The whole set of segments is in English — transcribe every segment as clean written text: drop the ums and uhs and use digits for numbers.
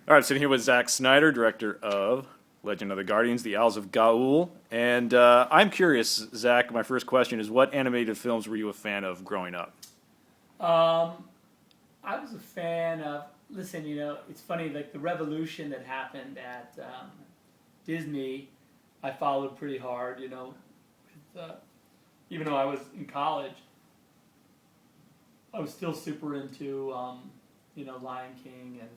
All right, sitting here with Zack Snyder, director of Legend of the Guardians, The Owls of Gaul. And I'm curious, Zack, my first question is, what animated films were you a fan of growing up? I was a fan of, listen, it's funny, like the revolution that happened at Disney, I followed pretty hard, even though I was in college, I was still super into, Lion King and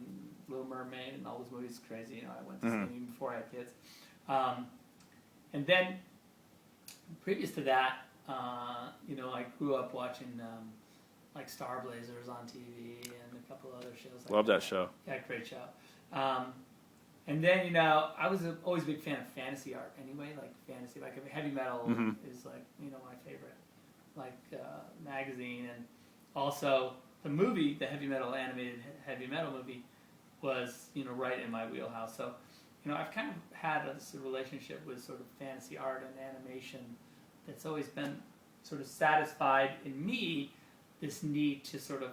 Little Mermaid and all those movies. Crazy, I went to see them even before I had kids. And then, previous to that, I grew up watching like Star Blazers on TV and a couple other shows. Love that show. Yeah, great show. And then, I was always a big fan of fantasy art anyway, like fantasy, like heavy metal is like, my favorite, like magazine. And also the movie, the animated heavy metal movie was, right in my wheelhouse. So, I've kind of had this relationship with sort of fantasy art and animation that's always been sort of satisfied in me this need to sort of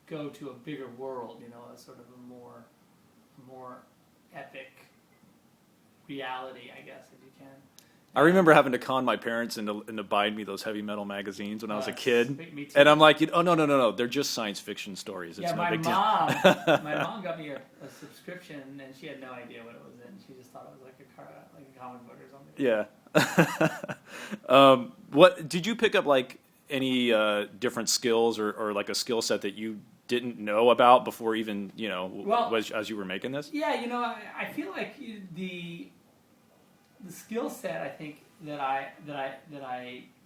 go to a bigger world, a sort of a more epic reality, I guess, if you can. I remember having to con my parents into buying me those heavy metal magazines when I was a kid. Me too. And I'm like, oh, no, they're just science fiction stories. It's no big deal. My mom got me a subscription, and she had no idea what it was in. She just thought it was like a comic book or something. Yeah. What did you pick up, like, any different skills or like a skill set that you didn't know about before even, as you were making this? Yeah, I feel like the skill set, I think, that I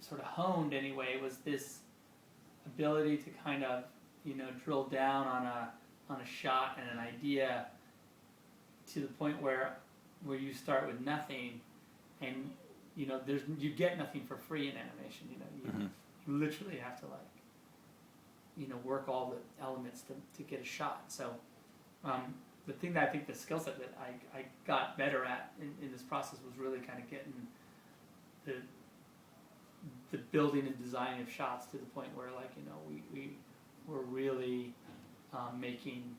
sort of honed anyway was this ability to kind of, drill down on a shot and an idea to the point where you start with nothing, and you get nothing for free in animation. You literally have to work all the elements to get a shot. So the thing that I think the skill set that I got better at in this process was really kind of getting the building and designing of shots to the point where we were really making.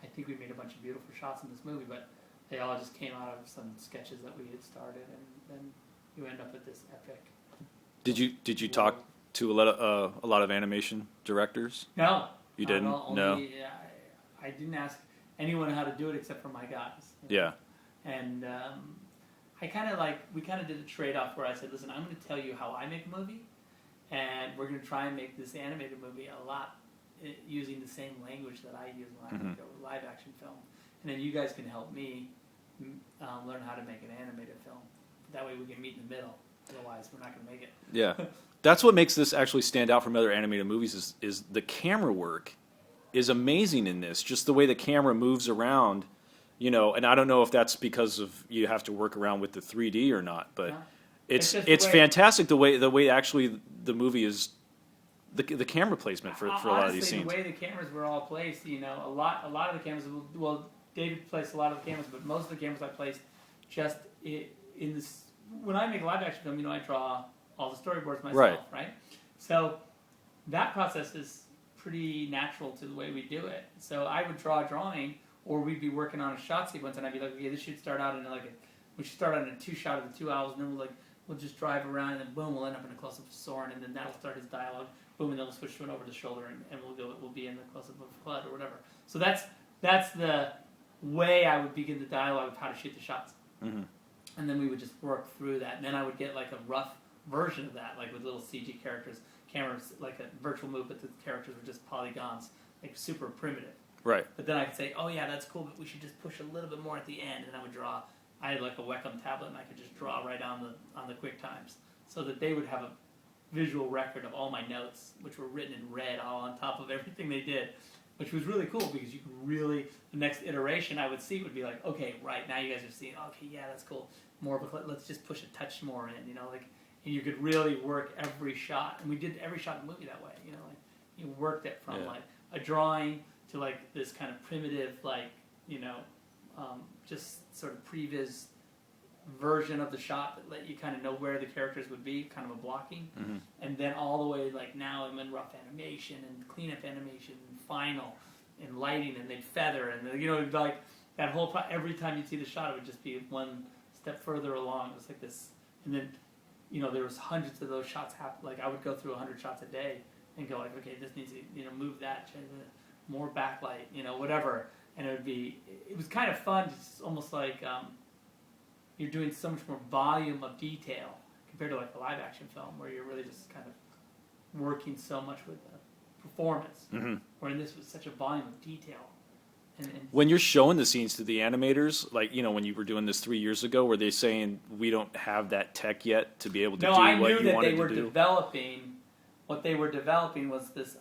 I think we made a bunch of beautiful shots in this movie, but they all just came out of some sketches that we had started, and then you end up with this epic. Did you talk to a lot of animation directors? No, you didn't. No, I didn't ask anyone how to do it except for my guys. Yeah. And we kind of did a trade-off where I said, listen, I'm going to tell you how I make a movie, and we're going to try and make this animated movie a lot using the same language that I use when I make a live-action film. And then you guys can help me learn how to make an animated film. That way we can meet in the middle. Otherwise, we're not going to make it. Yeah. That's what makes this actually stand out from other animated movies is the camera work is amazing in this. Just the way the camera moves around, and I don't know if that's because of you have to work around with the 3D or not, but it's fantastic the way actually the movie is the camera placement for a lot of these scenes. The way the cameras were all placed, a lot of the cameras. Well, David placed a lot of the cameras, but most of the cameras I placed just in this. When I make a live action film, I draw all the storyboards myself, right? So that process is pretty natural to the way we do it. So I would draw a drawing, or we'd be working on a shot sequence, and I'd be like, okay, this should start out in we should start out in a 2-shot of the 2 owls, and then we'll just drive around, and then boom, we'll end up in a close-up of Soren, and then that'll start his dialogue, boom, and then we'll switch to an over the shoulder, and we'll be in the close-up of Flood or whatever. So that's the way I would begin the dialogue of how to shoot the shots. Mm-hmm. And then we would just work through that, and then I would get like a rough version of that, like with little CG cameras, like a virtual move, but the characters were just polygons, like super primitive. Right. But then I could say, oh yeah, that's cool, but we should just push a little bit more at the end, and I would draw. I had like a Wacom tablet, and I could just draw right on the quick times, so that they would have a visual record of all my notes, which were written in red, all on top of everything they did, which was really cool because you could really, the next iteration I would see would be like, okay, right, now you guys are seeing, okay, yeah, that's cool. More of a, let's just push a touch more in, and you could really work every shot. And we did every shot in the movie that way, you worked it from like a drawing to like this kind of primitive, just sort of previs version of the shot that let you kind of know where the characters would be, kind of a blocking, and then all the way like now I'm in rough animation and cleanup animation and final, and lighting, and they'd feather, and like that whole every time you'd see the shot, it would just be one step further along. It was like this, and then there was hundreds of those shots happen. Like I would go through 100 shots a day and go like, okay, this needs to move that, change it, more backlight, whatever, and it was kind of fun. It's almost like you're doing so much more volume of detail compared to like a live action film where you're really just kind of working so much with the performance. Mm-hmm. Where in this was such a volume of detail. And when you're showing the scenes to the animators, like when you were doing this 3 years ago, were they saying we don't have that tech yet to be able to do what you wanted to do? No, I knew that they were developing. What they were developing was this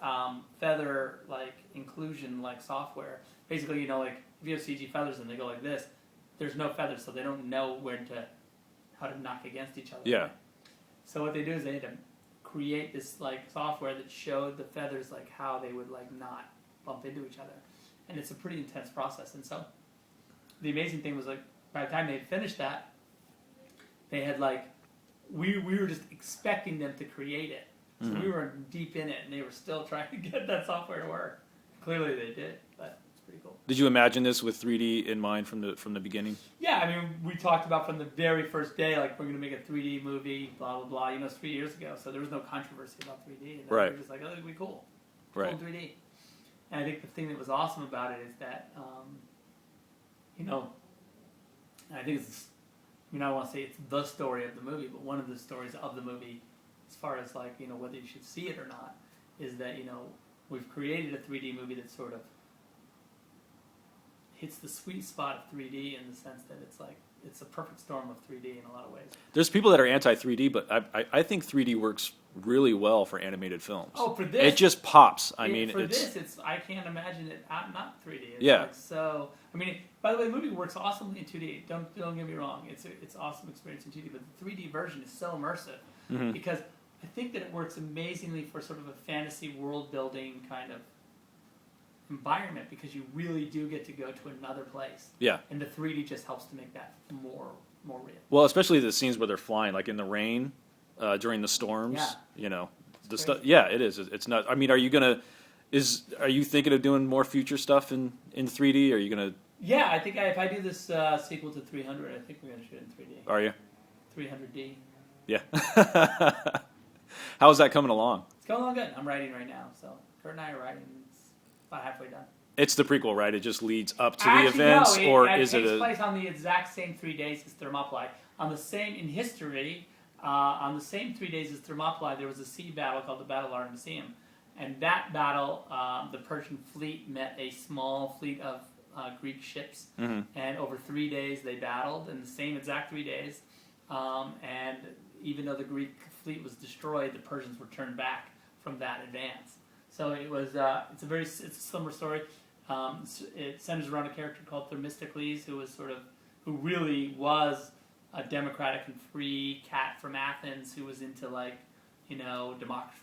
feather like inclusion like software. Basically, like if you have CG feathers and they go like this, there's no feathers, so they don't know how to knock against each other. Yeah. So what they do is they had to create this like software that showed the feathers like how they would like not bump into each other, and it's a pretty intense process. And so the amazing thing was like by the time they had finished that, they had like we were just expecting them to create it, so we were deep in it, and they were still trying to get that software to work. Clearly they did, but it's pretty cool. Did you imagine this with 3D in mind from the beginning? Yeah, I mean, we talked about from the very first day, like, we're going to make a 3D movie, blah, blah, blah. It's 3 years ago, so there was no controversy about 3D. And right. We were just like, oh, it'd be cool. Right. Cool 3D. And I think the thing that was awesome about it is that, I think it's, I don't want to say it's the story of the movie, but one of the stories of the movie, as far as, like, whether you should see it or not, is that, we've created a 3D movie that sort of hits the sweet spot of 3D in the sense that it's a perfect storm of 3D in a lot of ways. There's people that are anti-3D, but I think 3D works really well for animated films. Oh, for this, it just pops. I can't imagine it not 3D. It's yeah. Like so, by the way, the movie works awesomely in 2D. Don't get me wrong. It's awesome experience in 2D, but the 3D version is so immersive because I think that it works amazingly for sort of a fantasy world building kind of environment because you really do get to go to another place. Yeah. And the 3D just helps to make that more real. Well, especially the scenes where they're flying, like in the rain, during the storms. Yeah. The stuff. Yeah, it is. It's not. Are you thinking of doing more future stuff in 3D? Are you gonna? Yeah, I think if I do this sequel to 300, I think we're gonna shoot in 3D. Are you? 300D. Yeah. How's that coming along? It's going along good. I'm writing right now, so Kurt and I are writing. It's about halfway done. It's the prequel, right? It just leads up to the events, or is it? It takes place on the exact same 3 days as Thermopylae. On the same 3 days as Thermopylae, there was a sea battle called the Battle of Artemisium, and that battle, the Persian fleet met a small fleet of Greek ships, and over 3 days they battled in the same exact 3 days, and even though the Greek fleet was destroyed, the Persians were turned back from that advance. So it was it's a similar story. It centers around a character called Themistocles, who really was a democratic and free cat from Athens, who was into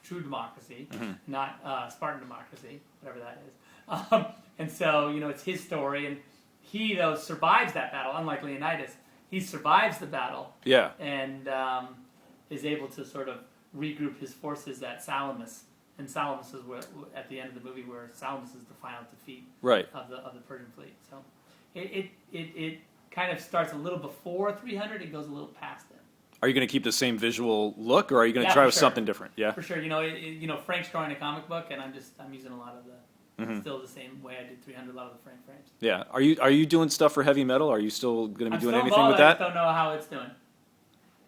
true democracy, not Spartan democracy, whatever that is. And so it's his story, and he though survives that battle, unlike Leonidas. He survives the battle, and is able to sort of regroup his forces at Salamis. And Salamis is at the end of the movie where Salamis is the final defeat of the Persian fleet. So it kind of starts a little before 300. It goes a little past it. Are you going to keep the same visual look, or are you going to try with something different? Yeah, for sure. Frank's drawing a comic book, and I'm using a lot of the still the same way I did 300. A lot of the Frank frames. Yeah. Are you doing stuff for heavy metal? Are you still going to be doing anything with that? I just don't know how it's doing.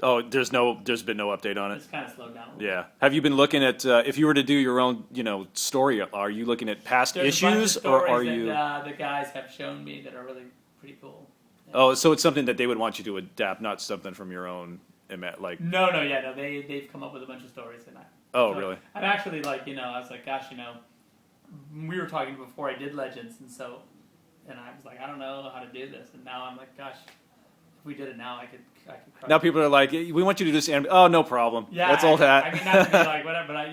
Oh, there's been no update on it. It's kind of slowed down a little bit. Have you been looking at if you were to do your own, story? Are you looking at past issues, or are you? The guys have shown me that are really pretty cool. Yeah. Oh, so it's something that they would want you to adapt, not something from your own, like. No. They've come up with a bunch of stories, and really? I'm actually I was like, gosh, we were talking before I did Legends, and I was like, I don't know how to do this, and now I'm like, gosh. We did it now. I could. Now people are like, we want you to do this. Oh, no problem. Yeah, that's old hat. Not to be like whatever, but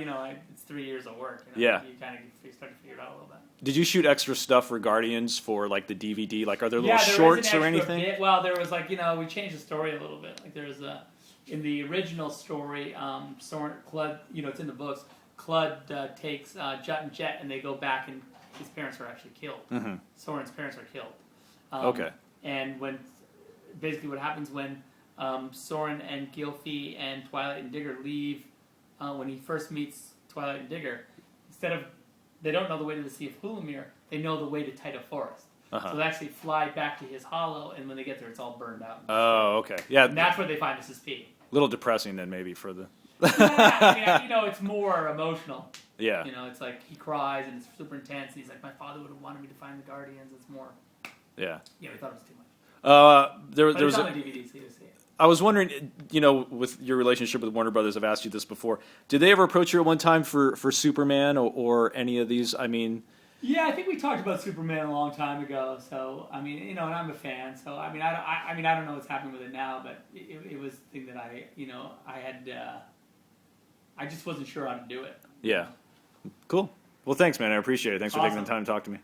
it's 3 years of work. You kind of start to figure it out a little bit. Did you shoot extra stuff for Guardians for the DVD? Are there little shorts or anything? There was we changed the story a little bit. There's in the original story, Clud, it's in the books. Clud takes Jut and Jet, and they go back and his parents are actually killed. Mm-hmm. Soren's parents are killed. Okay. And when basically what happens when Soren and Gylfi and Twilight and Digger leave, when he first meets Twilight and Digger, they don't know the way to the Sea of Hulamir, they know the way to Tyto Forest. So they actually fly back to his hollow, and when they get there, it's all burned out. Oh, okay. Yeah. And that's where they find Mrs. P. A little depressing then, maybe, for the... Yeah, I mean, it's more emotional. Yeah. It's like he cries, and it's super intense, and he's like, my father would have wanted me to find the Guardians. It's more... Yeah. Yeah, we thought it was too much. There But was it's on the DVD, so you'll see it. I was wondering, with your relationship with Warner Brothers, I've asked you this before. Did they ever approach you at one time for Superman or any of these? I mean... Yeah, I think we talked about Superman a long time ago. So I mean, and I'm a fan. So I mean, I don't know what's happening with it now, but it was the thing that I had. I just wasn't sure how to do it. Yeah. Cool. Well, thanks, man. I appreciate it. Thanks for taking the time to talk to me.